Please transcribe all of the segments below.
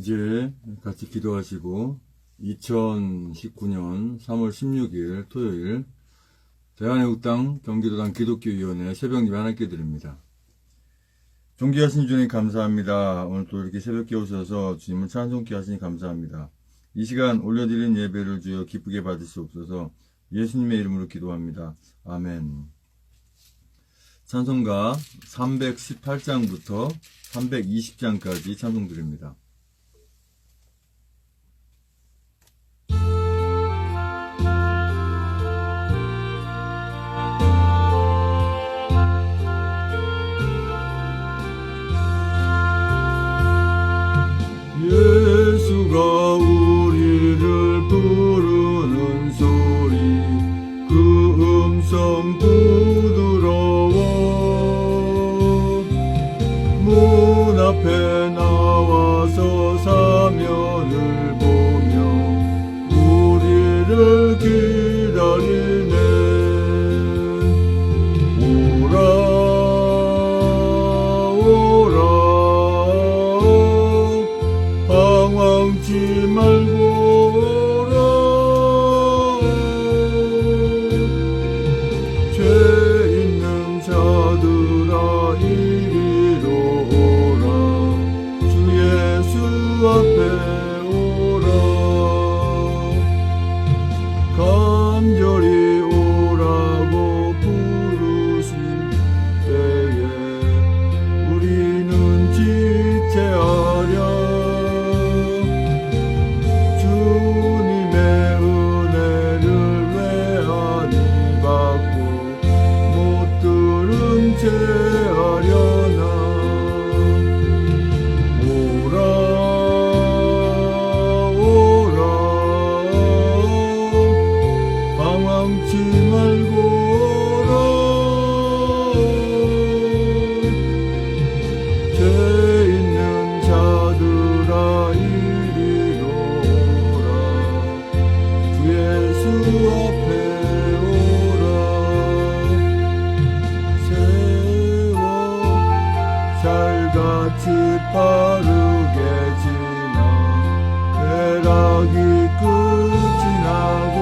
이제 같이 기도하시고 2019년 3월 16일 토요일 대한애국당 경기도당 기독교위원회 새벽 예배 하나님께 드립니다. 존귀하신 주님 감사합니다. 오늘 또 이렇게 새벽에 오셔서 주님을 찬송케 하시니 감사합니다. 이 시간 올려드린 예배를 주여 기쁘게 받으시옵소서. 예수님의 이름으로 기도합니다. 아멘. 찬송가 318장부터 320장까지 찬송 드립니다. 예수가 우리를 부르는 소리 그 음성 부드러워 문 앞에 나와서 사면을 보며 우리를 기다리네. 방황치 말고 오라. 죄 있는 자들아 이리로 오라. 주 예수 앞에 오라. 간절히 오라고 부르실 때에 우리는 지체하랴. 하려나. 오라 오라 방황치 말고 오라. 죄 있는 자들아 이리로 오라. 주 예수 앞에 살같이 빠르게 지나 쾌락이 끝이 나고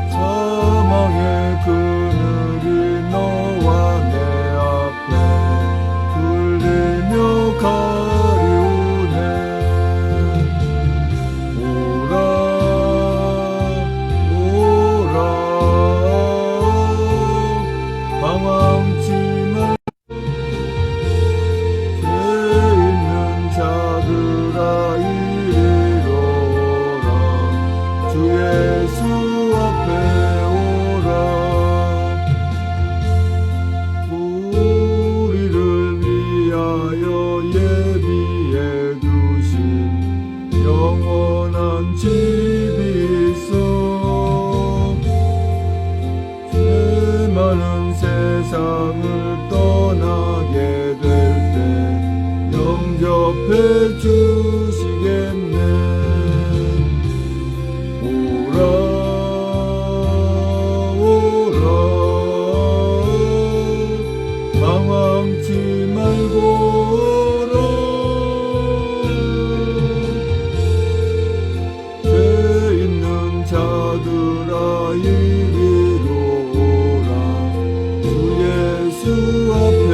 사망의 그늘이 너와 내 앞에 풀리며 가리우네. 오라 오라 방황치 자들아 이리로 오라. 주 예수 앞에 오라. 우리를 위하여 예비해 두신 영원한 집이 있어. 죄 많은 세상을 떠나게 될 때 영접해 주시겠네. 오라 오라 방황치 말고 오라. 죄 있는 자들아 이리로 오라. 주 예수 앞에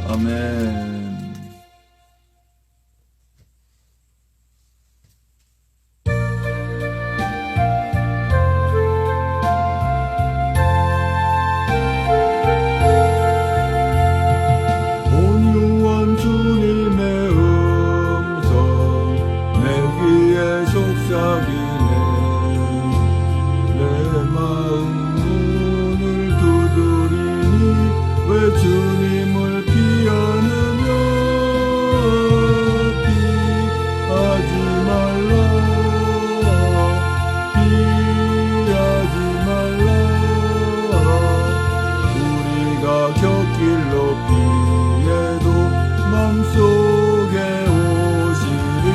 아멘. 온유한 주님의 음성 내 귀에 속삭이네. 내 마음 문을 두드리니 왜 주님을 피하느냐. 피하지 말라. 피하지 말라. 우리가 곁길로 피해도 맘속에 오시리.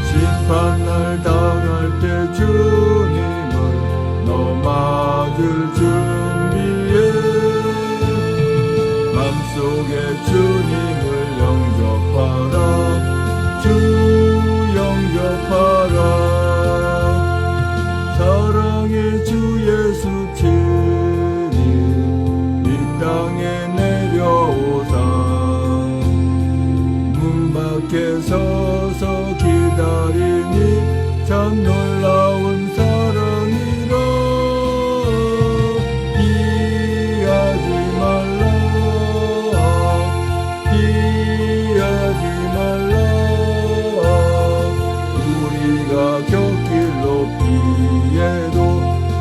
심판날 당할 때 주님을 너 맞을 준비해. 속에 주님을 영접하라. 주 영접하라. 사랑의 주 예수 친히 이 땅에 내려오사 문 밖에 서서 기다리니 참 놀라운 사랑이라. 피하지 말라. 피하지 말라. 우리가 곁길로 피해도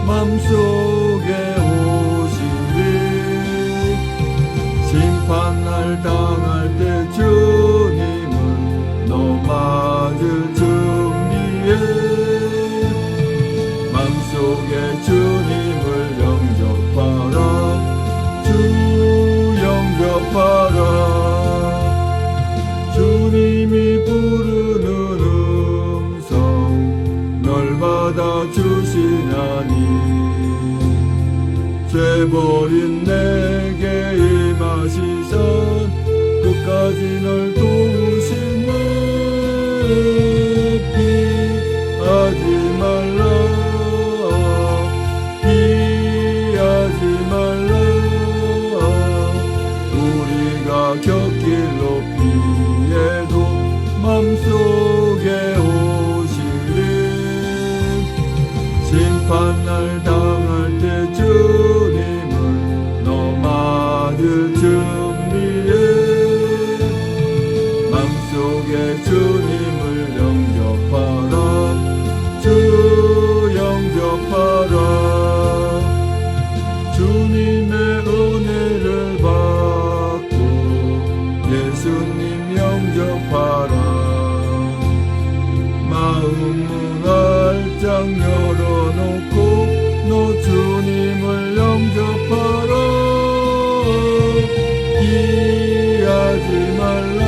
맘속에 오시리. 심판날 당할 때 주님을 너 맞을 준비해. 맘속에 주님을 영접하라. 주 영접하라. 주님이 부르는 음성 널 받아주시나니. 죄버린 내게 임하시사 끝까지 널 도우시네. 피하지 말라. 피하지 말라. 우리가 곁길로 피해도 맘속에 오시리. 심판날 당할 때 주님을 너 맞을 준비해. 맘속에 주님을 영접하라. 주 영접하라. 주님의 은혜를 받고 예수님 영접하라. 마음 문 활짝 열어놓고 너 주님을 영접하라. 피하지 말라.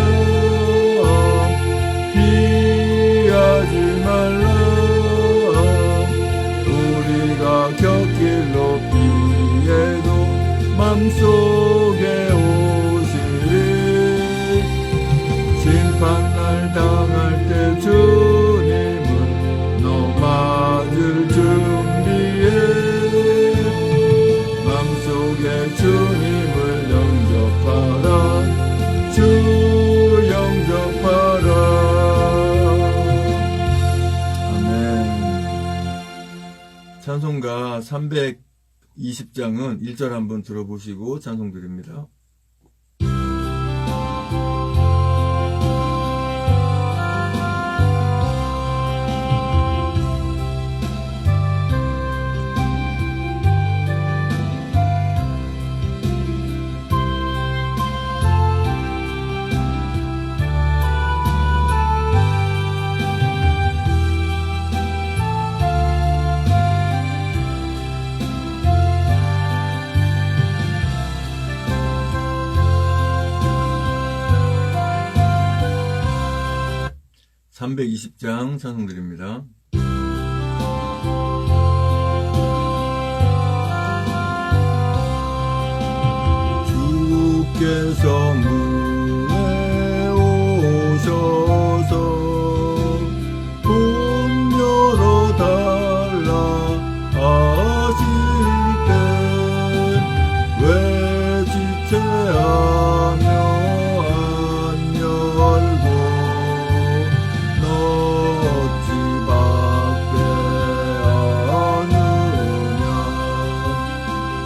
피하지 말라. 우리가 곁길로 피해도 맘속에 오시리. 심판날 당할 때 주님을 너 맞을 준비해. 맘속에 주님을 영접하라. 주 영접하라. 아멘. 찬송가 320장은 1절 한번 들어보시고 찬송 드립니다. (320장) 찬송 드립니다. 주께서 문에 오셔서 문 열어달라 하실 때 왜 지체하며 안 열고 너 어찌 밖에 하느냐.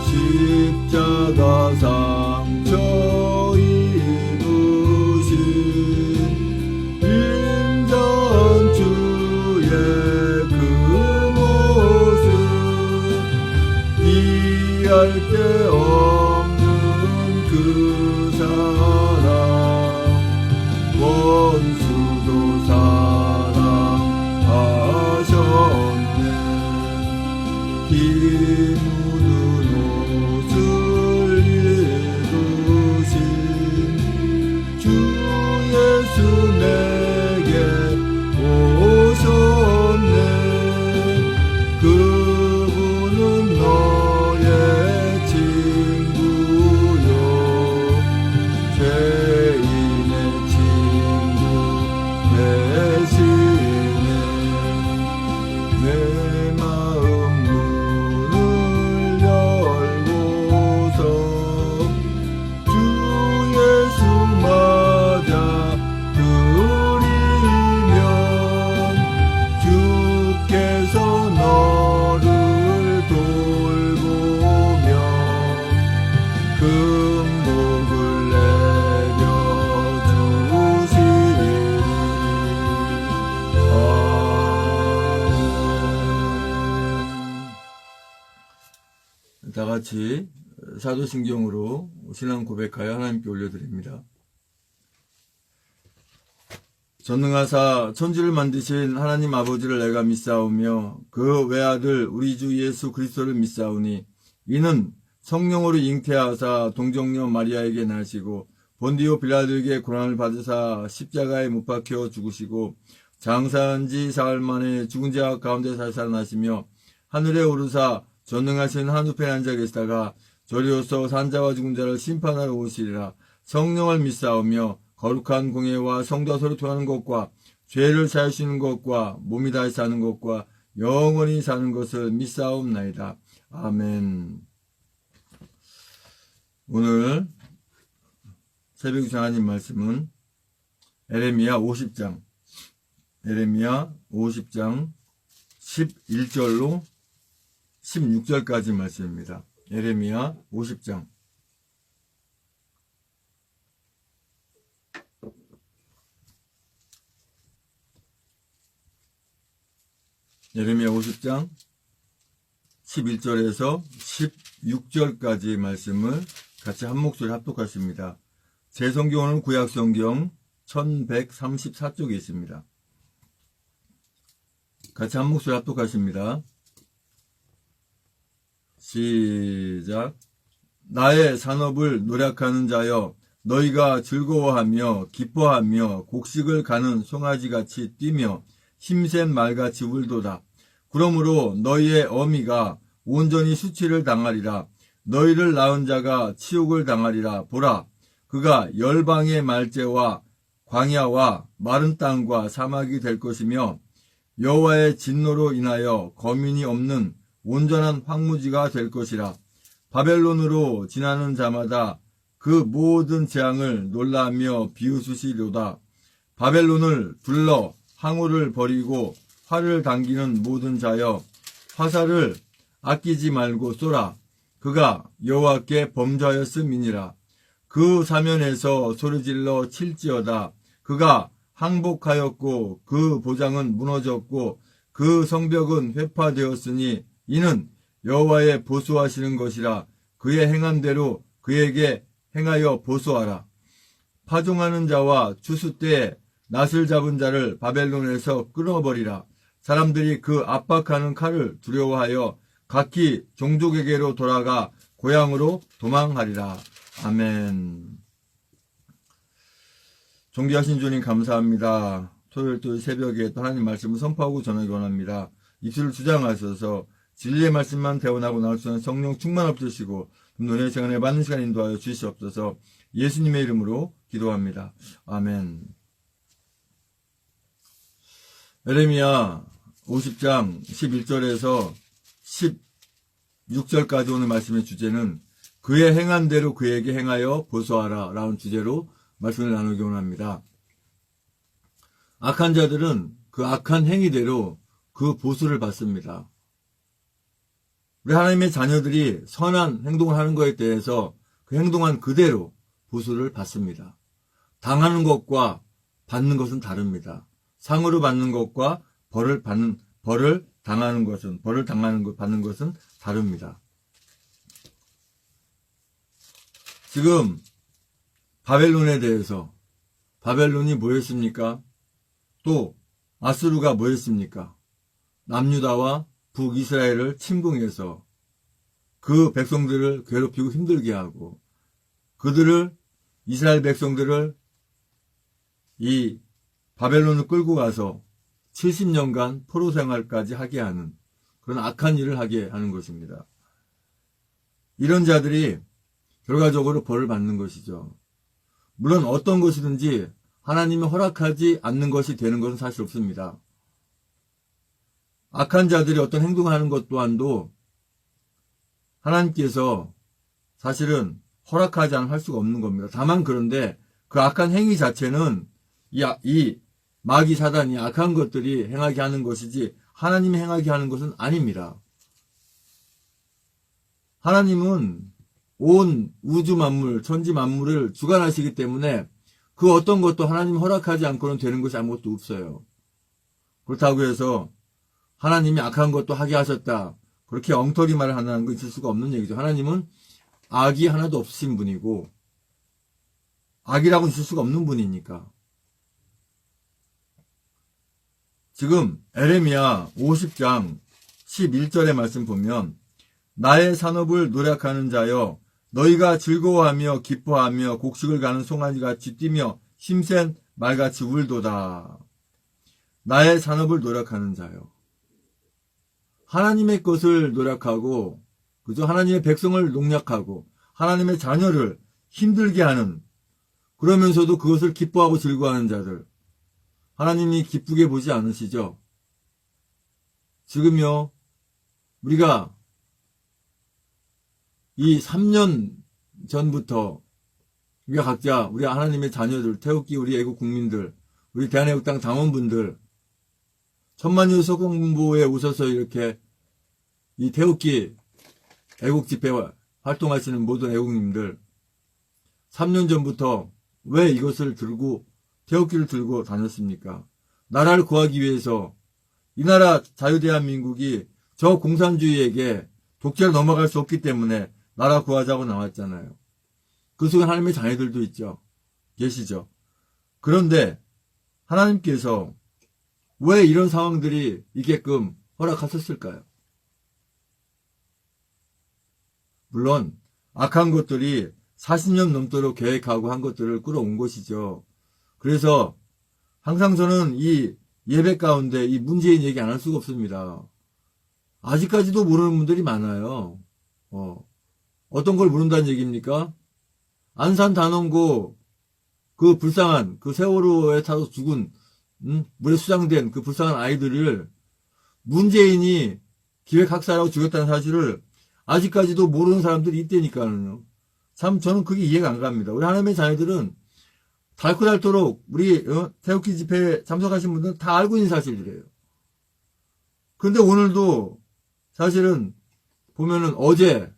십자가 상처 입으신 같이 사도신경으로 신앙 고백하여 하나님께 올려드립니다. 전능하사 천지를 만드신 하나님 아버지를 내가 믿사오며 그 외아들 우리 주 예수 그리스도를 믿사오니 이는 성령으로 잉태하사 동정녀 마리아에게 나시고 본디오 빌라도에게 고난을 받으사 십자가에 못 박혀 죽으시고 장사한 지 사흘 만에 죽은 자 가운데서 살아나시며 하늘에 오르사 전능하신 한우편에 앉아 계시다가 저리로서 산자와 죽은 자를 심판하러 오시리라. 성령을 믿사오며 거룩한 공예와 성도와 서로 통하는 것과 죄를 사하시는 것과 몸이 다시 사는 것과 영원히 사는 것을 믿사옵나이다. 아멘. 오늘 새벽 하나님 말씀은 에레미야 50장 11절로 16절까지 말씀입니다. 에레미야 50장 에레미야 50장 11절에서 16절까지 말씀을 같이 한 목소리 합독하십니다. 제 성경은 구약성경 1134쪽에 있습니다. 같이 한 목소리 합독하십니다. 시작. 나의 산업을 노력하는 자여, 너희가 즐거워하며 기뻐하며 곡식을 가는 송아지같이 뛰며 힘센 말같이 울도다. 그러므로 너희의 어미가 온전히 수치를 당하리라. 너희를 낳은 자가 치욕을 당하리라. 보라, 그가 열방의 말제와 광야와 마른 땅과 사막이 될 것이며 여호와의 진노로 인하여 거민이 없는 온전한 황무지가 될 것이라. 바벨론으로 지나는 자마다 그 모든 재앙을 놀라며 비웃으시려다. 바벨론을 둘러 항우를 버리고 활을 당기는 모든 자여, 화살을 아끼지 말고 쏘라. 그가 여호와께 범죄하였음이니라. 그 사면에서 소리질러 칠지어다. 그가 항복하였고 그 보장은 무너졌고 그 성벽은 회파되었으니 이는 여호와의 보수하시는 것이라. 그의 행한 대로 그에게 행하여 보수하라. 파종하는 자와 추수 때에 낫을 잡은 자를 바벨론에서 끊어버리라. 사람들이 그 압박하는 칼을 두려워하여 각기 종족에게로 돌아가 고향으로 도망하리라. 아멘. 존귀하신 주님 감사합니다. 토요일 또 새벽에 또 하나님 말씀을 선포하고 전하기 원합니다. 입술을 주장하셔서 진리의 말씀만 대원하고 나올 수 있는 성령 충만 없으시고 눈의 시간에 받는 시간 인도하여 주시옵소서. 예수님의 이름으로 기도합니다. 아멘. 에레미야 50장 11절에서 16절까지 오늘 말씀의 주제는 그의 행한 대로 그에게 행하여 보수하라 라는 주제로 말씀을 나누기 원합니다. 악한 자들은 그 악한 행위대로 그 보수를 받습니다. 우리 하나님의 자녀들이 선한 행동을 하는 것에 대해서 그 행동한 그대로 보수를 받습니다. 당하는 것과 받는 것은 다릅니다. 상으로 받는 것과 벌을 당하는 것은 받는 것은 다릅니다. 지금 바벨론에 대해서 바벨론이 뭐였습니까? 또 아수르가 뭐였습니까? 남유다와 북이스라엘을 침공해서 그 백성들을 괴롭히고 힘들게 하고 이스라엘 백성들을 이 바벨론을 끌고 가서 70년간 포로 생활까지 하게 하는 그런 악한 일을 하게 하는 것입니다. 이런 자들이 결과적으로 벌을 받는 것이죠. 물론 어떤 것이든지 하나님이 허락하지 않는 것이 되는 것은 사실 없습니다. 악한 자들이 어떤 행동을 하는 것 또한도 하나님께서 사실은 허락하지 않으면 할 수가 없는 겁니다. 다만 그런데 그 악한 행위 자체는 이 마귀 사단이 악한 것들이 행하게 하는 것이지 하나님이 행하게 하는 것은 아닙니다. 하나님은 온 우주 만물, 천지 만물을 주관하시기 때문에 그 어떤 것도 하나님이 허락하지 않고는 되는 것이 아무것도 없어요. 그렇다고 해서 하나님이 악한 것도 하게 하셨다. 그렇게 엉터리 말을 한다는 거 있을 수가 없는 얘기죠. 하나님은 악이 하나도 없으신 분이고 악이라고 있을 수가 없는 분이니까. 지금 에레미야 50장 11절의 말씀 보면 나의 산업을 노력하는 자여 너희가 즐거워하며 기뻐하며 곡식을 가는 송아지같이 뛰며 힘센 말같이 울도다. 나의 산업을 노력하는 자여. 하나님의 것을 노력하고 그죠? 하나님의 백성을 농락하고 하나님의 자녀를 힘들게 하는 그러면서도 그것을 기뻐하고 즐거워하는 자들. 하나님이 기쁘게 보지 않으시죠? 지금요. 우리가 이 3년 전부터 우리가 각자 우리 하나님의 자녀들, 태극기 우리 애국 국민들, 우리 대한애국당 당원분들 천만여 소공본부에 오셔서 이렇게 이 태극기 애국 집회 활동하시는 모든 애국님들 3년 전부터 왜 이것을 들고 태극기를 들고 다녔습니까? 나라를 구하기 위해서 이 나라 자유대한민국이 저 공산주의에게 독재로 넘어갈 수 없기 때문에 나라 구하자고 나왔잖아요. 그 속에 하나님의 자녀들도 있죠. 계시죠. 그런데 하나님께서 왜 이런 상황들이 있게끔 허락하셨을까요? 물론 악한 것들이 40년 넘도록 계획하고 한 것들을 끌어온 것이죠. 그래서 항상 저는 이 예배 가운데 이 문재인 얘기 안 할 수가 없습니다. 아직까지도 모르는 분들이 많아요. 어떤 걸 모른다는 얘기입니까? 안산 단원고 그 불쌍한 그 세월호에 타서 죽은 물에 수장된 그 불쌍한 아이들을 문재인이 기획학살하고 죽였다는 사실을 아직까지도 모르는 사람들이 있다니까요. 참 저는 그게 이해가 안 갑니다. 우리 하나님의 자녀들은 닳고 닳도록 우리 태극기 집회에 참석하신 분들은 다 알고 있는 사실이래요. 그런데 오늘도 사실은 보면은 어제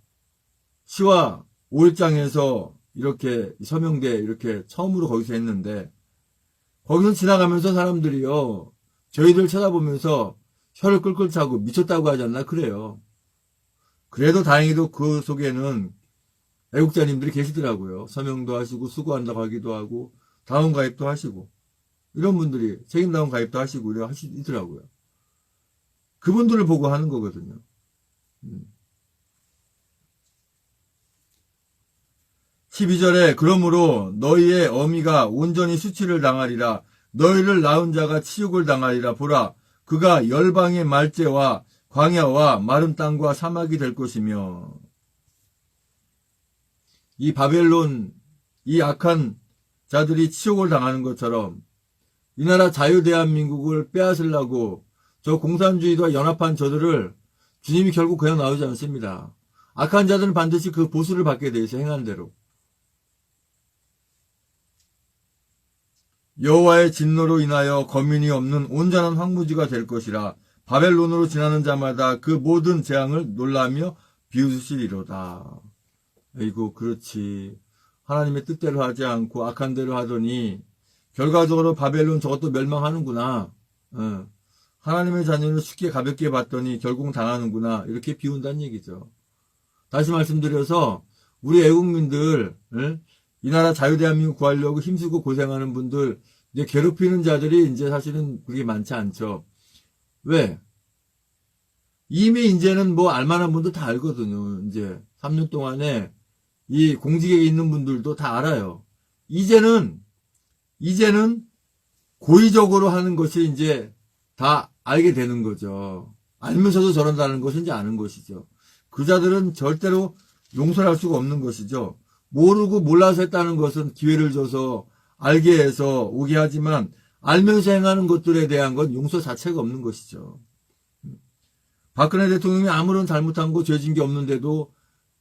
시와 5일장에서 이렇게 서명대 이렇게 처음으로 거기서 했는데 거기서 지나가면서 사람들이요 저희들 쳐다보면서 혀를 끌끌 차고 미쳤다고 하지 않나 그래요. 그래도 다행히도 그 속에는 애국자님들이 계시더라고요. 서명도 하시고 수고한다고 하기도 하고 다운 가입도 하시고 이런 분들이 책임 다운 가입도 하시고 이러더라고요. 그분들을 보고 하는 거거든요. 12절에 그러므로 너희의 어미가 온전히 수치를 당하리라. 너희를 낳은 자가 치욕을 당하리라. 보라 그가 열방의 말제와 광야와 마른 땅과 사막이 될 것이며. 이 바벨론 이 악한 자들이 치욕을 당하는 것처럼 이 나라 자유대한민국을 빼앗으려고 저 공산주의와 연합한 저들을 주님이 결국 그냥 나오지 않습니다. 악한 자들은 반드시 그 보수를 받게 돼 있어요. 행한 대로. 여호와의 진노로 인하여 거민이 없는 온전한 황무지가 될 것이라. 바벨론으로 지나는 자마다 그 모든 재앙을 놀라며 비웃으시리로다. 아이고 그렇지. 하나님의 뜻대로 하지 않고 악한 대로 하더니 결과적으로 바벨론 저것도 멸망하는구나. 하나님의 자녀를 쉽게 가볍게 봤더니 결국 당하는구나. 이렇게 비운다는 얘기죠. 다시 말씀드려서 우리 애국민들 이 나라 자유대한민국 구하려고 힘쓰고 고생하는 분들 이제 괴롭히는 자들이 이제 사실은 그렇게 많지 않죠. 왜? 이미 이제는 뭐 알만한 분들 다 알거든요. 이제 3년 동안에 이 공직에 있는 분들도 다 알아요. 이제는 고의적으로 하는 것이 이제 다 알게 되는 거죠. 알면서도 저런다는 것은 이제 아는 것이죠. 그 자들은 절대로 용서를 할 수가 없는 것이죠. 모르고 몰라서 했다는 것은 기회를 줘서 알게 해서 오게 하지만 알면서 행하는 것들에 대한 건 용서 자체가 없는 것이죠. 박근혜 대통령이 아무런 잘못한 거 죄진 게 없는데도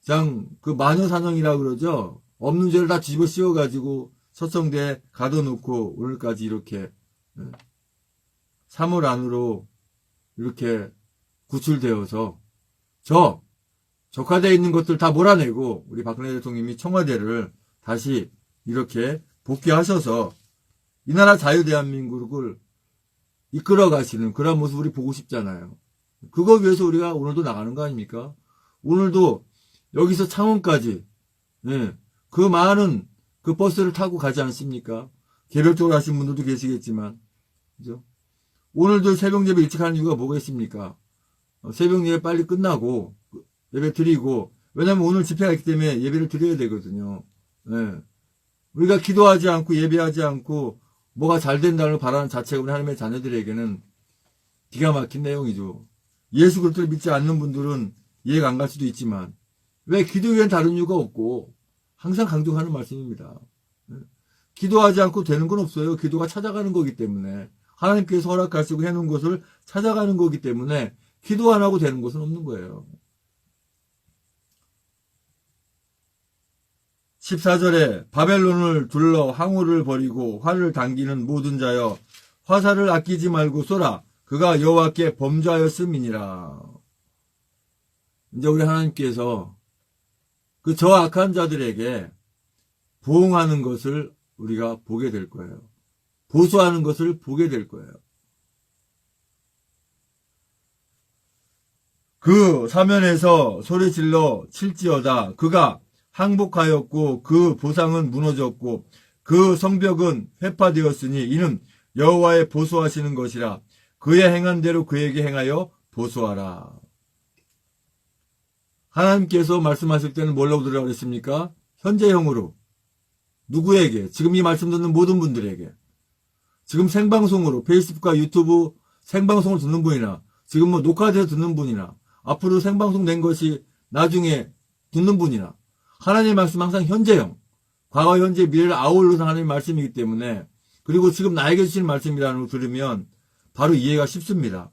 그냥 그 마녀사냥이라고 그러죠. 없는 죄를 다 뒤집어 씌워가지고 서청대에 가둬놓고 오늘까지 이렇게 3월 안으로 이렇게 구출되어서 적화되어 있는 것들 다 몰아내고 우리 박근혜 대통령이 청와대를 다시 이렇게 복귀하셔서 이 나라 자유대한민국을 이끌어 가시는 그런 모습 우리 보고 싶잖아요. 그거 위해서 우리가 오늘도 나가는 거 아닙니까? 오늘도 여기서 창원까지, 예, 그 많은 그 버스를 타고 가지 않습니까? 개별적으로 하신 분들도 계시겠지만, 그죠? 오늘도 새벽 예배 일찍 하는 이유가 뭐겠습니까? 새벽 예배 빨리 끝나고, 예배 드리고, 왜냐면 오늘 집회가 있기 때문에 예배를 드려야 되거든요. 예. 우리가 기도하지 않고 예배하지 않고 뭐가 잘 된다는 바라는 자체가 우리 하나님의 자녀들에게는 기가 막힌 내용이죠. 예수 그리스도를 믿지 않는 분들은 이해가 안 갈 수도 있지만 왜 기도 외엔 다른 이유가 없고 항상 강조하는 말씀입니다. 기도하지 않고 되는 건 없어요. 기도가 찾아가는 거기 때문에 하나님께서 허락하시고 해놓은 것을 찾아가는 거기 때문에 기도 안 하고 되는 것은 없는 거예요. 14절에 바벨론을 둘러 항우를 버리고 활을 당기는 모든 자여 화살을 아끼지 말고 쏘라. 그가 여호와께 범죄하였음이니라. 이제 우리 하나님께서 그 저 악한 자들에게 보응하는 것을 우리가 보게 될 거예요. 보수하는 것을 보게 될 거예요. 그 사면에서 소리질러 칠지어다. 그가 항복하였고 그 보상은 무너졌고 그 성벽은 회파되었으니 이는 여호와의 보수하시는 것이라. 그의 행한 대로 그에게 행하여 보수하라. 하나님께서 말씀하실 때는 뭐라고 들으라고 그랬습니까? 현재형으로. 누구에게? 지금 이 말씀 듣는 모든 분들에게. 지금 생방송으로 페이스북과 유튜브 생방송을 듣는 분이나 지금 뭐 녹화돼서 듣는 분이나 앞으로 생방송 된 것이 나중에 듣는 분이나 하나님의 말씀 항상 현재형. 과거, 현재, 미래를 아울러서 하나님의 말씀이기 때문에 그리고 지금 나에게 주시는 말씀이라는 걸 들으면 바로 이해가 쉽습니다.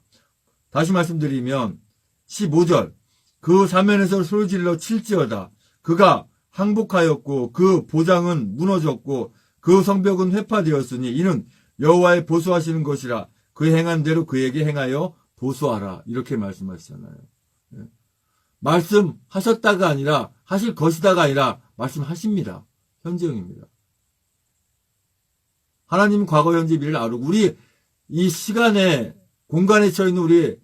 다시 말씀드리면 15절 그 사면에서 소리질러 칠지어다. 그가 항복하였고 그 보장은 무너졌고 그 성벽은 회파되었으니 이는 여호와의 보수하시는 것이라. 그 행한 대로 그에게 행하여 보수하라. 이렇게 말씀하시잖아요. 말씀하셨다가 아니라 하실 것이다가 아니라 말씀하십니다. 현재형입니다. 하나님은 과거, 현재, 미래를 아르고 우리 이 시간에 공간에 처있는 우리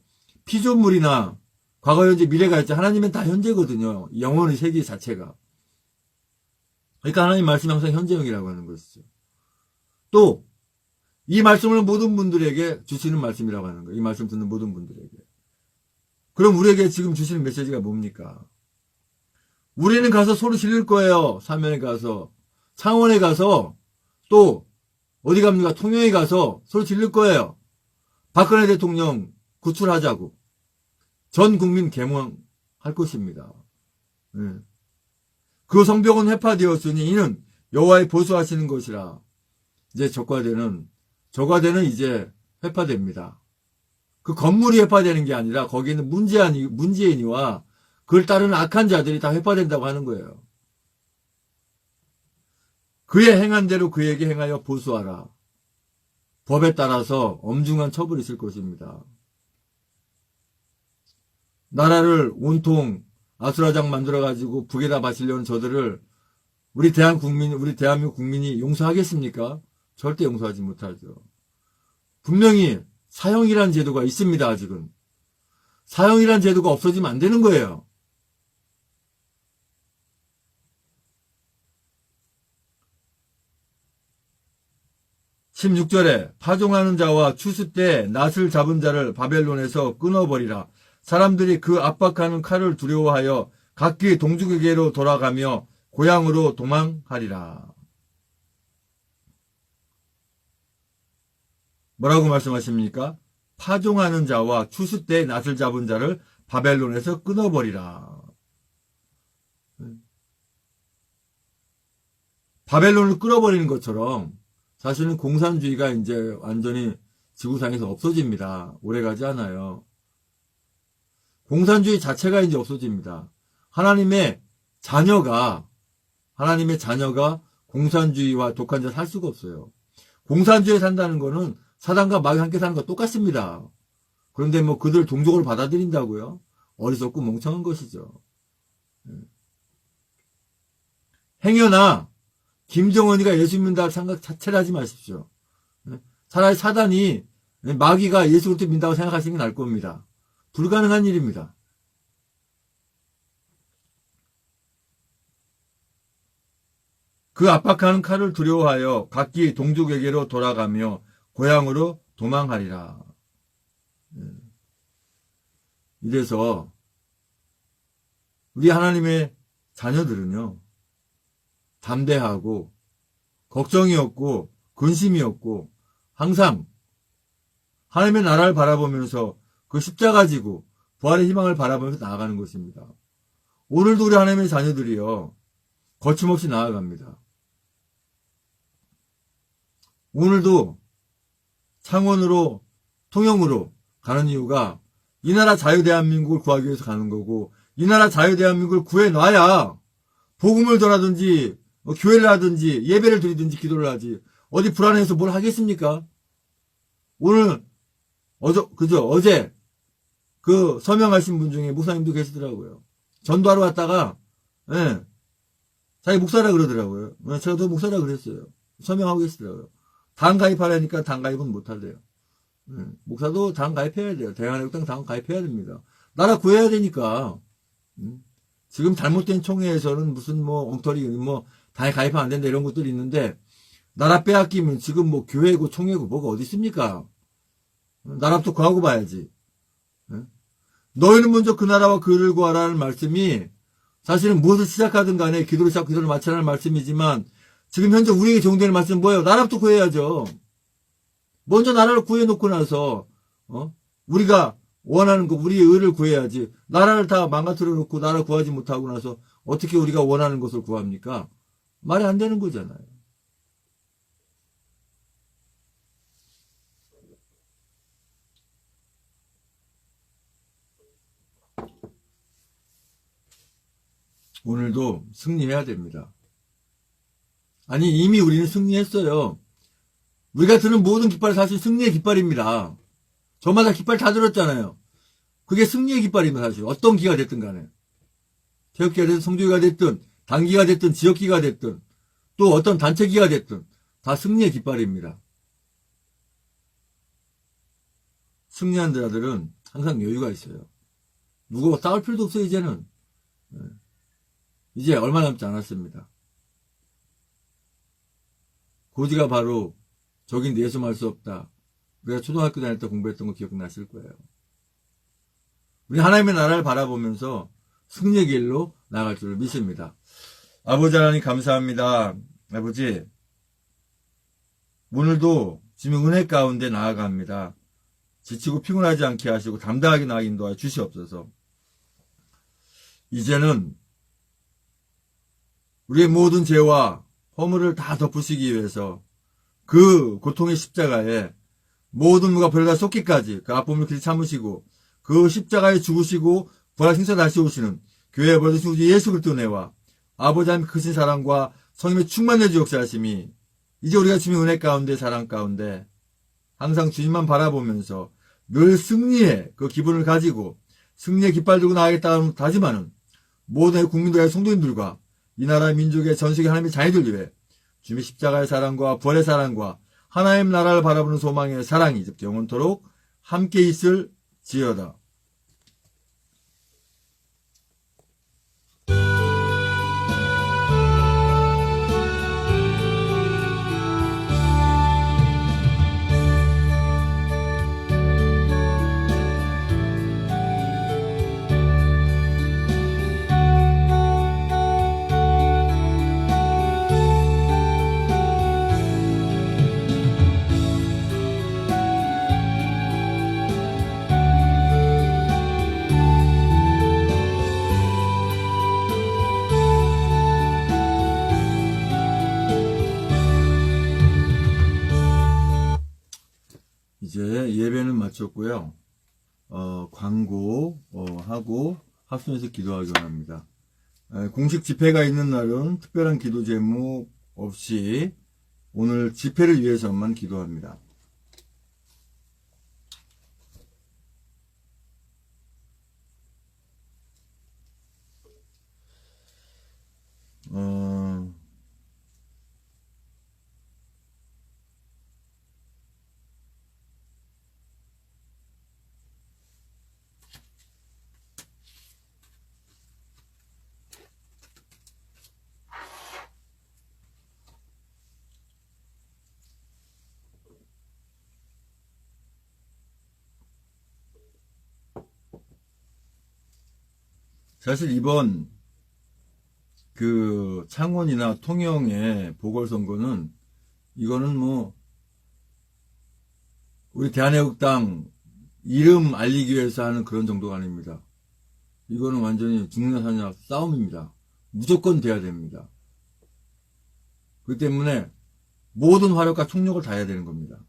피조물이나 과거, 현재, 미래가 있죠. 하나님은 다 현재거든요. 영혼의 세계 자체가. 그러니까 하나님 말씀이 항상 현재형이라고 하는 것이죠. 또 이 말씀을 모든 분들에게 주시는 말씀이라고 하는 거예요. 이 말씀 듣는 모든 분들에게. 그럼 우리에게 지금 주시는 메시지가 뭡니까? 우리는 가서 소리 지를 거예요. 사면에 가서. 창원에 가서 또 어디 갑니까? 통영에 가서 소리 지를 거예요. 박근혜 대통령 구출하자고. 전 국민 계몽할 것입니다. 그 성벽은 회파되었으니 이는 여호와의 보수하시는 것이라. 이제 저과대는 이제 회파됩니다. 그 건물이 회파되는 게 아니라 거기에는 문재인이와 그를 따르는 악한 자들이 다 회파된다고 하는 거예요. 그의 행한 대로 그에게 행하여 보수하라. 법에 따라서 엄중한 처벌이 있을 것입니다. 나라를 온통 아수라장 만들어가지고 북에다 바치려는 저들을 우리 대한민국 국민이 용서하겠습니까? 절대 용서하지 못하죠. 분명히 사형이라는 제도가 있습니다. 아직은. 사형이라는 제도가 없어지면 안 되는 거예요. (16절에) 파종하는 자와 추수 때 낫을 잡은 자를 바벨론에서 끊어버리라. 사람들이 그 압박하는 칼을 두려워하여 각기 동족에게로 돌아가며 고향으로 도망하리라. 뭐라고 말씀하십니까? 파종하는 자와 추수 때 낫을 잡은 자를 바벨론에서 끊어버리라. 바벨론을 끊어버리는 것처럼 사실은 공산주의가 이제 완전히 지구상에서 없어집니다. 오래가지 않아요. 공산주의 자체가 이제 없어집니다. 하나님의 자녀가 공산주의와 독한 자 살 수가 없어요. 공산주의에 산다는 거는 사단과 마귀 함께 사는 거 똑같습니다. 그런데 뭐 그들 동족을 받아들인다고요? 어리석고 멍청한 것이죠. 행여나 김정은이가 예수 믿는다 생각 자체를 하지 마십시오. 차라리 사단이 마귀가 예수 그리스도 믿는다고 생각하시는 게 나을 겁니다. 불가능한 일입니다. 그 압박하는 칼을 두려워하여 각기 동족에게로 돌아가며 고향으로 도망하리라. 이래서 우리 하나님의 자녀들은요, 담대하고 걱정이 없고 근심이 없고 항상 하나님의 나라를 바라보면서 그 십자가 지고 부활의 희망을 바라보면서 나아가는 것입니다. 오늘도 우리 하나님의 자녀들이요, 거침없이 나아갑니다. 오늘도 창원으로 통영으로 가는 이유가 이 나라 자유대한민국을 구하기 위해서 가는 거고, 이 나라 자유대한민국을 구해놔야 복음을 전하든지 교회를 하든지 예배를 드리든지 기도를 하지, 어디 불안해서 뭘 하겠습니까? 오늘 어제 그 서명하신 분 중에 목사님도 계시더라고요. 전도하러 왔다가 자기 목사라 그러더라고요. 저도 목사라 그랬어요. 서명하고 계시더라고요. 당 가입하라니까 당 가입은 못하래요. 목사도 당 가입해야 돼요. 대한민국당 당 가입해야 됩니다. 나라 구해야 되니까. 지금 잘못된 총회에서는 무슨 엉터리 당에 가입하면 안 된다 이런 것들이 있는데, 나라 빼앗기면 지금 교회고 총회고 뭐가 어디 있습니까? 나라부터 구하고 봐야지. 너희는 먼저 그 나라와 그를 구하라는 말씀이 사실은 무엇을 시작하든 간에 기도를 시작하고 기도를 마치라는 말씀이지만, 지금 현재 우리에게 적용되는 말씀은 뭐예요? 나라부터 구해야죠. 먼저 나라를 구해놓고 나서 우리가 원하는 거, 우리의 의를 구해야지. 나라를 다 망가뜨려 놓고 나라 구하지 못하고 나서 어떻게 우리가 원하는 것을 구합니까? 말이 안 되는 거잖아요. 오늘도 승리해야 됩니다. 아니, 이미 우리는 승리했어요. 우리가 드는 모든 깃발은 사실 승리의 깃발입니다. 저마다 깃발 다 들었잖아요. 그게 승리의 깃발입니다, 사실. 어떤 기가 됐든 간에. 태극기가 됐든, 성조기가 됐든, 당기가 됐든, 지역기가 됐든, 또 어떤 단체기가 됐든, 다 승리의 깃발입니다. 승리한 자들은 항상 여유가 있어요. 누구와 싸울 필요도 없어요, 이제는. 이제 얼마 남지 않았습니다. 고지가 바로 적인 예수말 수 없다. 우리가 초등학교 다닐 때 공부했던 거 기억나실 거예요. 우리 하나님의 나라를 바라보면서 승리의 길로 나아갈 줄을 믿습니다. 아버지 하나님 감사합니다. 아버지, 오늘도 지금 은혜 가운데 나아갑니다. 지치고 피곤하지 않게 하시고 담대하게 나아가게 인도하여 주시옵소서. 이제는 우리의 모든 죄와 허물을 다 덮으시기 위해서 그 고통의 십자가에 모든 무가 벌다 쏟기까지 그 아픔을 길이 참으시고 그 십자가에 죽으시고 부활 생사 다시 오시는 교회에 버리신 우리 예수 그리스도 은혜와 아버지 하나님 크신 사랑과 성령의 충만의 주 역사하심이 이제 우리가 주님 은혜 가운데 사랑 가운데 항상 주님만 바라보면서 늘 승리의 그 기분을 가지고 승리의 깃발 들고 나가겠다는 다짐하는 모든 국민들의 성도님들과 이 나라 민족의 전 세계 하나님의 자녀들 위해 주님의 십자가의 사랑과 부활의 사랑과 하나님 나라를 바라보는 소망의 사랑이 이제부터 영원토록 함께 있을지어다. 이제 예배는 마쳤고요. 광고 하고 합심해서 기도하기 원합니다. 공식 집회가 있는 날은 특별한 기도 제목 없이 오늘 집회를 위해서만 기도합니다. 사실 이번 그 창원이나 통영의 보궐선거는 이거는 뭐 우리 대한애국당 이름 알리기 위해서 하는 그런 정도가 아닙니다. 이거는 완전히 죽냐 사냐 싸움입니다. 무조건 돼야 됩니다. 그렇기 때문에 모든 화력과 총력을 다해야 되는 겁니다.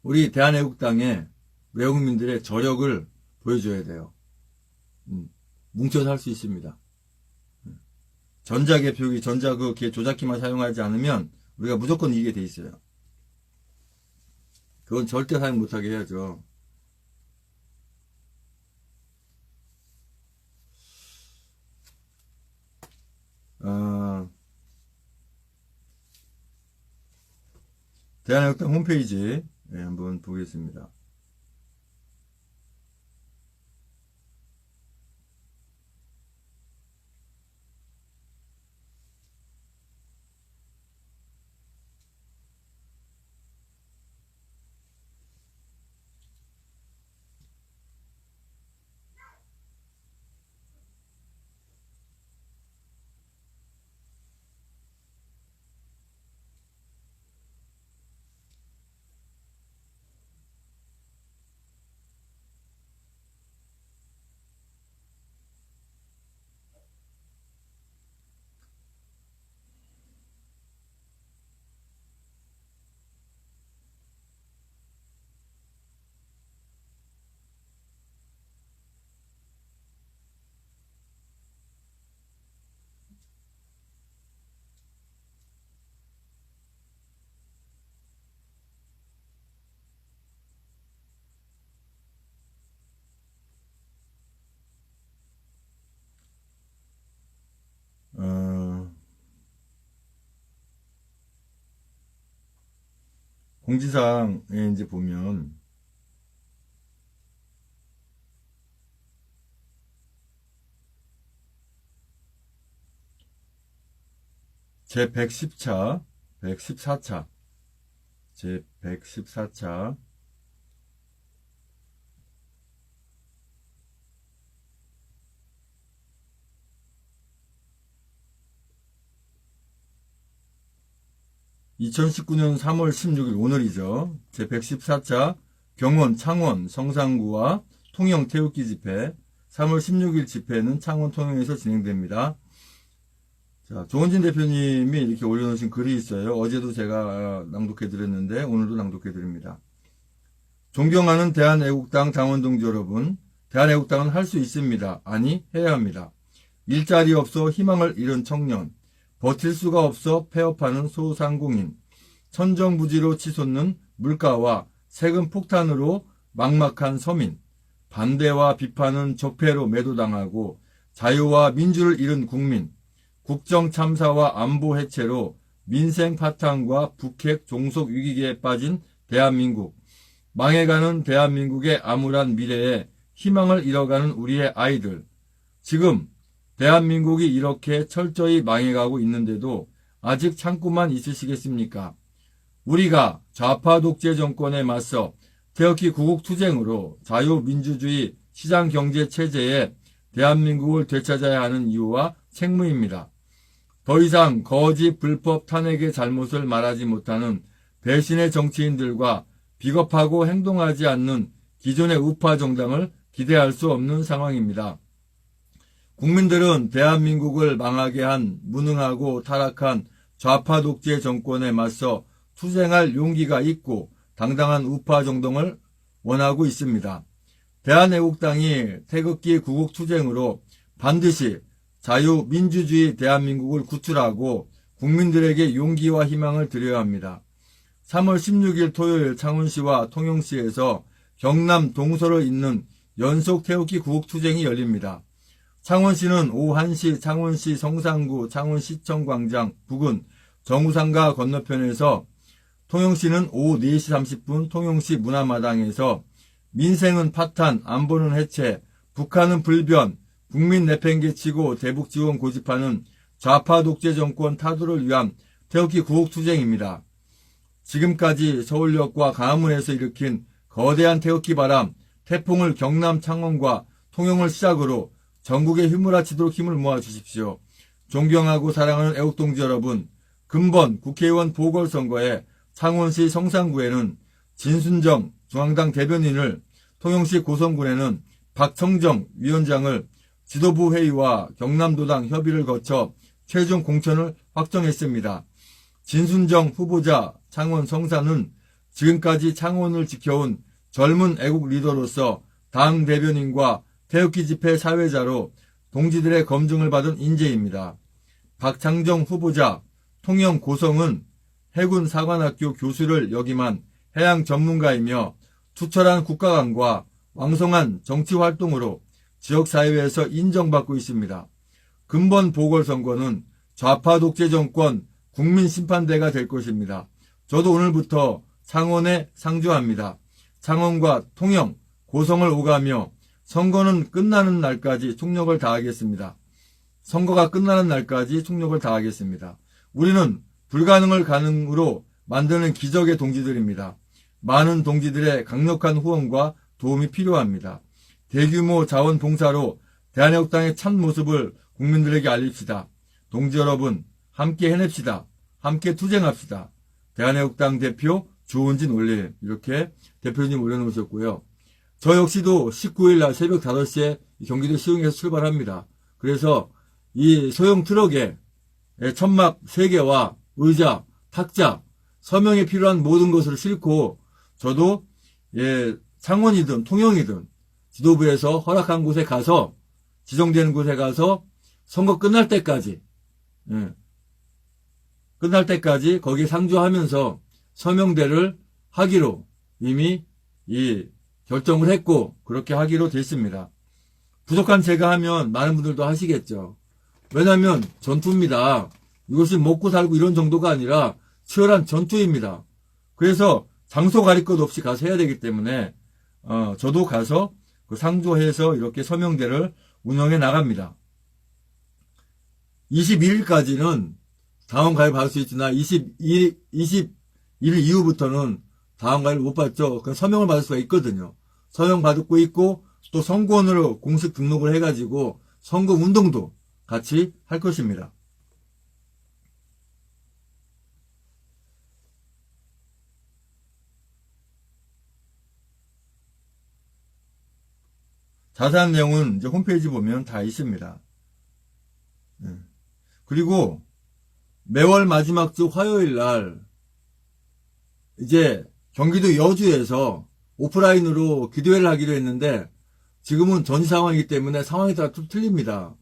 우리 대한애국당의 외국민들의 저력을 보여줘야 돼요. 뭉쳐서 할 수 있습니다. 전자개표기, 조작기만 사용하지 않으면 우리가 무조건 이기게 돼 있어요. 그건 절대 사용 못하게 해야죠. 대한애국당 홈페이지 한번 보겠습니다. 공지사항에 이제 보면 제 114차 제 114차 2019년 3월 16일 오늘이죠. 제114차 경원, 창원, 성산구와 통영 태극기 집회 3월 16일 집회는 창원, 통영에서 진행됩니다. 자, 조은진 대표님이 이렇게 올려놓으신 글이 있어요. 어제도 제가 낭독해드렸는데 오늘도 낭독해드립니다. 존경하는 대한애국당 당원동지 여러분, 대한애국당은 할 수 있습니다. 아니, 해야 합니다. 일자리 없어 희망을 잃은 청년, 버틸 수가 없어 폐업하는 소상공인, 천정부지로 치솟는 물가와 세금 폭탄으로 막막한 서민, 반대와 비판은 적폐로 매도당하고 자유와 민주를 잃은 국민, 국정 참사와 안보 해체로 민생 파탄과 북핵 종속 위기에 빠진 대한민국, 망해가는 대한민국의 암울한 미래에 희망을 잃어가는 우리의 아이들, 지금 대한민국이 이렇게 철저히 망해가고 있는데도 아직 참고만 있으시겠습니까? 우리가 좌파 독재 정권에 맞서 태극기 구국투쟁으로 자유민주주의 시장경제 체제에 대한민국을 되찾아야 하는 이유와 책무입니다. 더 이상 거짓 불법 탄핵의 잘못을 말하지 못하는 배신의 정치인들과 비겁하고 행동하지 않는 기존의 우파 정당을 기대할 수 없는 상황입니다. 국민들은 대한민국을 망하게 한 무능하고 타락한 좌파 독재 정권에 맞서 투쟁할 용기가 있고 당당한 우파 정당을 원하고 있습니다. 대한애국당이 태극기 구국투쟁으로 반드시 자유민주주의 대한민국을 구출하고 국민들에게 용기와 희망을 드려야 합니다. 3월 16일 토요일 창원시와 통영시에서 경남 동서를 잇는 연속 태극기 구국투쟁이 열립니다. 창원시는 오후 1시 창원시 성산구 창원시청광장 부근 정우상가 건너편에서, 통영시는 오후 4시 30분 통영시 문화마당에서 민생은 파탄, 안보는 해체, 북한은 불변, 국민 내팽개치고 대북지원 고집하는 좌파 독재 정권 타도를 위한 태극기 구국투쟁입니다. 지금까지 서울역과 광화문에서 일으킨 거대한 태극기 바람, 태풍을 경남 창원과 통영을 시작으로 전국에 휘몰아치도록 힘을 모아주십시오. 존경하고 사랑하는 애국동지 여러분, 금번 국회의원 보궐선거에 창원시 성산구에는 진순정 중앙당 대변인을, 통영시 고성군에는 박청정 위원장을 지도부 회의와 경남도당 협의를 거쳐 최종 공천을 확정했습니다. 진순정 후보자 창원 성산은 지금까지 창원을 지켜온 젊은 애국 리더로서 당 대변인과 태극기 집회 사회자로 동지들의 검증을 받은 인재입니다. 박창정 후보자 통영 고성은 해군 사관학교 교수를 역임한 해양 전문가이며 투철한 국가관과 왕성한 정치활동으로 지역사회에서 인정받고 있습니다. 금번 보궐선거는 좌파 독재 정권 국민심판대가 될 것입니다. 저도 오늘부터 창원에 상주합니다. 창원과 통영, 고성을 오가며 선거는 끝나는 날까지 총력을 다하겠습니다. 선거가 끝나는 날까지 총력을 다하겠습니다. 우리는 불가능을 가능으로 만드는 기적의 동지들입니다. 많은 동지들의 강력한 후원과 도움이 필요합니다. 대규모 자원봉사로 대한애국당의 참 모습을 국민들에게 알립시다. 동지 여러분, 함께 해냅시다. 함께 투쟁합시다. 대한애국당 대표 주원진 올림, 이렇게 대표님 올려놓으셨고요. 저 역시도 19일 날 새벽 5시에 경기도 시흥에서 출발합니다. 그래서 이 소형 트럭에 천막 3개와 의자, 탁자, 서명에 필요한 모든 것을 싣고 저도 창원이든 통영이든 지도부에서 허락한 곳에 가서, 지정되는 곳에 가서 선거 끝날 때까지 거기에 상주하면서 서명대를 하기로 이미 결정을 했고, 그렇게 하기로 됐습니다. 부족한 제가 하면 많은 분들도 하시겠죠. 왜냐하면 전투입니다. 이것이 먹고 살고 이런 정도가 아니라 치열한 전투입니다. 그래서 장소 가릴 것 없이 가서 해야 되기 때문에 저도 가서 그 상주해서 이렇게 서명대를 운영해 나갑니다. 21일까지는 다원 가입할 수 있으나 21일 이후부터는 다원 가입을 못 받죠. 그 서명을 받을 수가 있거든요. 서명 받고 있고 또 선거원으로 공식 등록을 해가지고 선거 운동도 같이 할 것입니다. 자세한 내용은 이제 홈페이지 보면 다 있습니다. 그리고 매월 마지막 주 화요일 날 이제 경기도 여주에서 오프라인으로 기도회를 하기로 했는데, 지금은 전시 상황이기 때문에 상황이 다 틀립니다.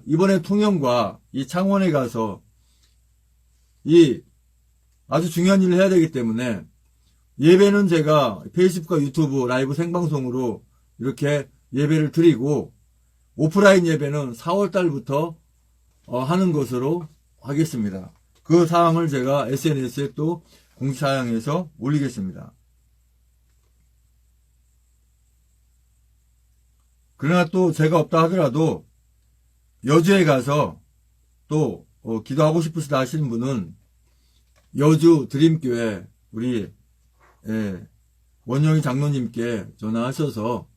이번에 통영과 이 창원에 가서 아주 중요한 일을 해야 되기 때문에 예배는 제가 페이스북과 유튜브 라이브 생방송으로 이렇게 예배를 드리고, 오프라인 예배는 4월달부터 하는 것으로 하겠습니다. 그 사항을 제가 SNS에 또 공지사항에서 올리겠습니다. 그러나 또 제가 없다 하더라도 여주에 가서 또 기도하고 싶으시다 하시는 분은 여주 드림교회 우리 원영희 장로님께 전화하셔서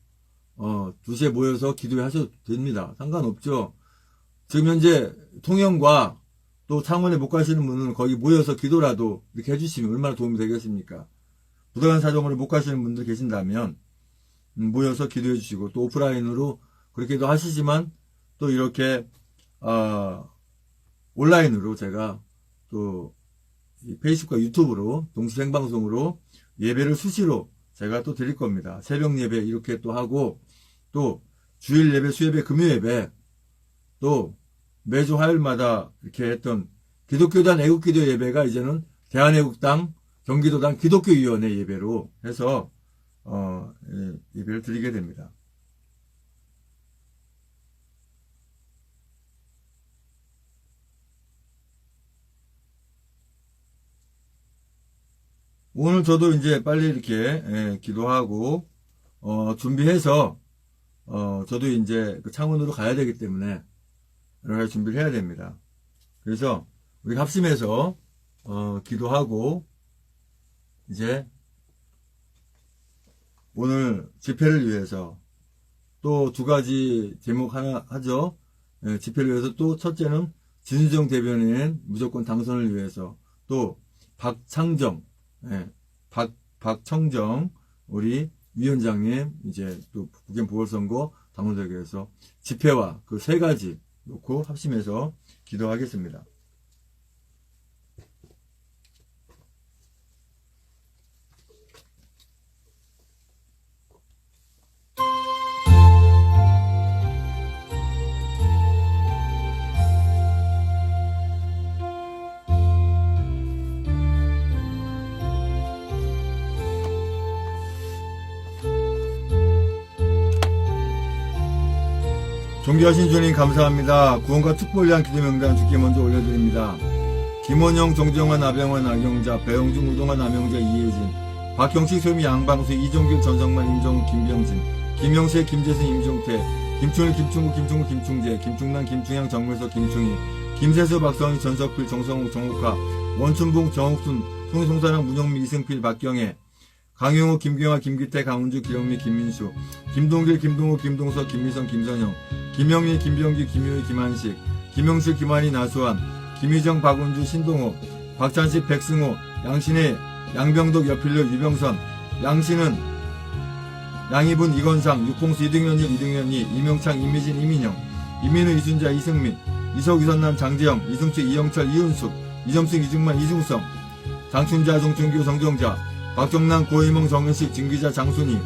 2시에 모여서 기도회 하셔도 됩니다. 상관없죠. 지금 현재 통영과 또 창원에 못 가시는 분은 거기 모여서 기도라도 이렇게 해주시면 얼마나 도움이 되겠습니까? 부당한 사정으로 못 가시는 분들 계신다면 모여서 기도해 주시고, 또 오프라인으로 그렇게도 하시지만 또 이렇게 온라인으로 제가 또 페이스북과 유튜브로 동시 생방송으로 예배를 수시로 제가 또 드릴 겁니다. 새벽 예배 이렇게 또 하고, 또 주일 예배, 수예배, 금요 예배, 또 매주 화요일마다 이렇게 했던 기독교단 애국기도 예배가 이제는 대한애국당 경기도당 기독교위원회 예배로 해서 예배를 드리게 됩니다. 오늘 저도 이제 빨리 이렇게 기도하고 준비해서 저도 이제 그 창원으로 가야 되기 때문에 여러 가지 준비를 해야 됩니다. 그래서 우리 합심해서 기도하고 이제 오늘 집회를 위해서 또 두 가지 제목 하나 하죠. 예, 집회를 위해서 또 첫째는 진수정 대변인 무조건 당선을 위해서, 또 박창정, 예, 박청정 우리 위원장님 이제 또 국회 보궐선거 당선되기 위해서 집회와 그 세 가지 놓고 합심해서 기도하겠습니다. 존귀하신 주님 감사합니다. 구원과 축복을 위한 기도 명단 주께 먼저 올려드립니다. 김원영, 정정환, 나병환, 나경자, 배영준, 우동환, 남영자, 이혜진, 박경식, 소미, 양방수, 이종길, 전성만, 임정우, 김병진, 김영세, 김재승, 임종태, 김춘일, 김충구, 김충구, 김충재, 김충남, 김충향, 정물석, 김충희, 김세수, 박성희, 전석필, 정성욱, 정옥화, 원춘봉, 정옥순, 송사랑, 문영미, 이승필, 박경혜, 강용호, 김경아, 김기태, 강은주, 기영미, 김민수, 김동길, 김동호, 김동석, 김미성, 김선영, 김영리, 김병기, 김효희, 김한식, 김영실, 김한희, 나수환, 김희정, 박은주, 신동호, 박찬식, 백승호, 양신혜, 양병덕, 여필려, 유병선, 양신은, 양희분, 이건상, 육봉수, 이등현일, 이등현이, 이명창, 이미진, 이민영, 이민우, 이순자, 이승민, 이석, 이선남, 장재영, 이승수, 이영철, 이윤숙, 이점승, 이중만, 이중성, 장춘자, 정춘규, 정정자, 박정남, 고혜몽, 정현식, 진기자, 장순희,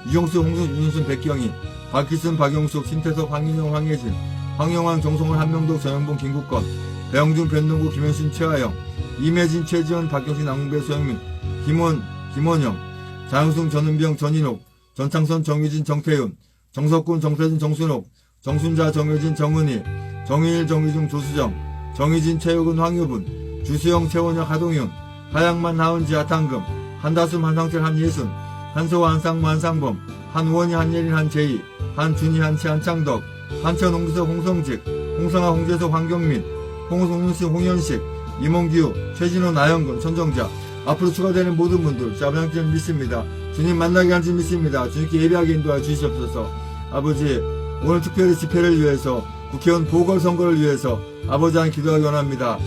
유정수, 홍순, 윤순, 백경희, 박희순, 박영숙, 신태석, 황인영, 황예진, 황영환, 정성훈, 한명덕, 전영봉, 김국건, 배영준, 변동구, 김현신, 최하영, 이매진, 최지원, 박경신, 남궁배, 소영민, 김원영, 장영승, 전은병, 전인옥, 전창선, 정유진, 정태윤, 정석군, 정태진, 정순옥, 정순자, 정효진, 정은희, 정일, 정유중, 조수정, 정희진, 최혁은, 황효분, 주수영, 최원혁, 하동윤, 하양만, 하은지, 하탕금, 한다숨, 한상철, 한예순, 한소와, 한상무, 한상범, 한우원이, 한예린, 한재희, 한준희, 한치, 한창덕, 한천, 홍기석, 홍성직, 홍성아, 홍재석, 황경민, 홍성윤씨, 홍현식, 이몽규, 최진호, 나영근, 천정자, 앞으로 추가되는 모든 분들 아버지를 믿습니다. 주님 만나게 한 줄 믿습니다. 주님께 예배하게 인도하여 주시옵소서. 아버지, 오늘 특별히 집회를 위해서, 국회의원 보궐선거를 위해서 아버지 하나님 기도하기 원합니다.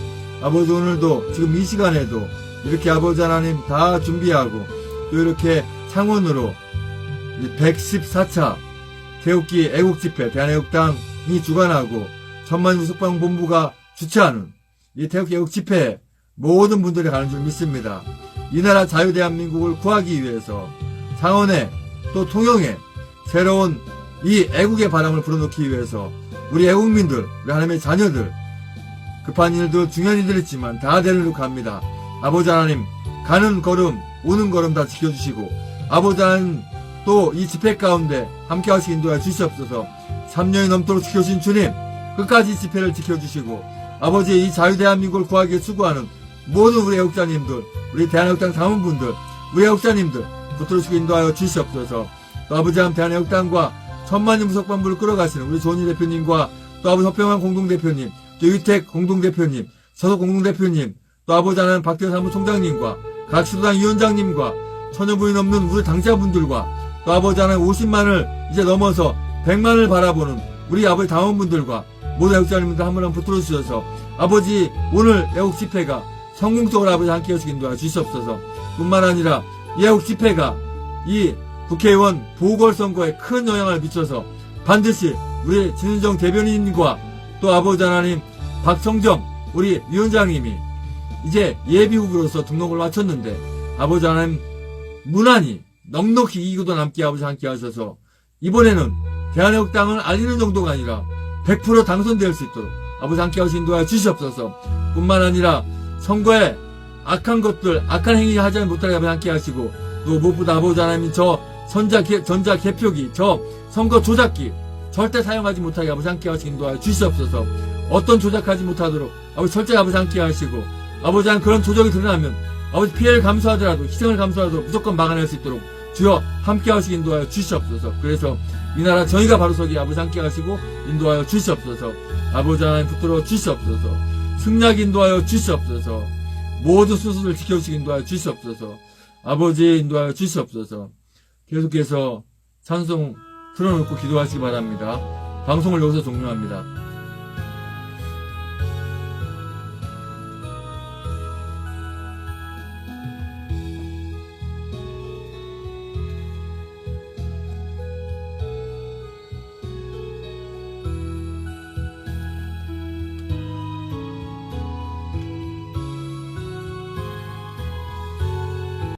아버지, 오늘도 지금 이 시간에도 이렇게 아버지 하나님 다 준비하고 또 이렇게 창원으로 114차 태극기 애국집회 대한애국당이 주관하고 천만인 숙방본부가 주최하는 이 태극기 애국집회에 모든 분들이 가는 줄 믿습니다. 이 나라 자유대한민국을 구하기 위해서 창원에 또 통영에 새로운 이 애국의 바람을 불어넣기 위해서 우리 애국민들, 우리 하나님의 자녀들, 급한 일들, 중요한 일들 있지만 다 데리러 갑니다. 아버지 하나님, 가는 걸음, 오는 걸음 다 지켜주시고, 아버지 하나님, 또 이 집회 가운데 함께 하시기 인도하여 주시옵소서. 3년이 넘도록 지켜주신 주님, 끝까지 집회를 지켜주시고, 아버지 이 자유대한민국을 구하기 위해 수고하는 모든 우리 애국자님들, 우리 대한애국당 당원분들, 우리 애국자님들, 붙들어주시고 인도하여 주시옵소서. 또 아버지 하나님, 대한애국당과 천만인 무석반부를 끌어가시는 우리 조은희 대표님과 또 아버지 허평환 공동대표님, 또 유택 공동대표님, 서석 공동대표님, 또 아버지 하나님 박대호 사무총장님과 각 시도당 위원장님과 천여분이 넘는 우리 당자분들과 또 아버지 하나님 50만을 이제 넘어서 100만을 바라보는 우리 아버지 당원분들과 모든 애국자님들 한 분 한 분 붙들어 주셔서 아버지 오늘 애국 집회가 성공적으로 아버지 함께 하시기 인도하여 주시옵소서. 뿐만 아니라 이 애국 집회가 이 국회의원 보궐선거에 큰 영향을 미쳐서 반드시 우리 진은정 대변인과 또 아버지 하나님 박성정 우리 위원장님이 이제 예비후보로서 등록을 마쳤는데 아버지 하나님 무난히 넉넉히 이기고도 남게 아버지 함께 하셔서 이번에는 대한애국당을 알리는 정도가 아니라 100% 당선될 수 있도록 아버지 함께 하시기 인도하여 주시옵소서. 뿐만 아니라 선거에 악한 것들 악한 행위 하지 못하게 아버지 함께 하시고 또 무엇보다 아버지 하나님 저 전자 개표기 저 선거 조작기 절대 사용하지 못하게 아버지 함께 하시기 인도하여 주시옵소서. 어떤 조작하지 못하도록 아버지 철저히 아버지 함께 하시고 아버지 한 그런 조작이 드러나면 아버지 피해를 감수하더라도 희생을 감수하더라도 무조건 막아낼 수 있도록 주여 함께 하시기 인도하여 주시옵소서. 그래서 이 나라 저희가 바로 서기 아버지 함께 하시고 인도하여 주시옵소서. 아버지 하나님 붙들어 주시옵소서. 승리하게 인도하여 주시옵소서. 모든 수술을 지켜주시기 인도하여 주시옵소서. 아버지 인도하여 주시옵소서. 계속해서 찬송 틀어놓고 기도하시기 바랍니다. 방송을 여기서 종료합니다.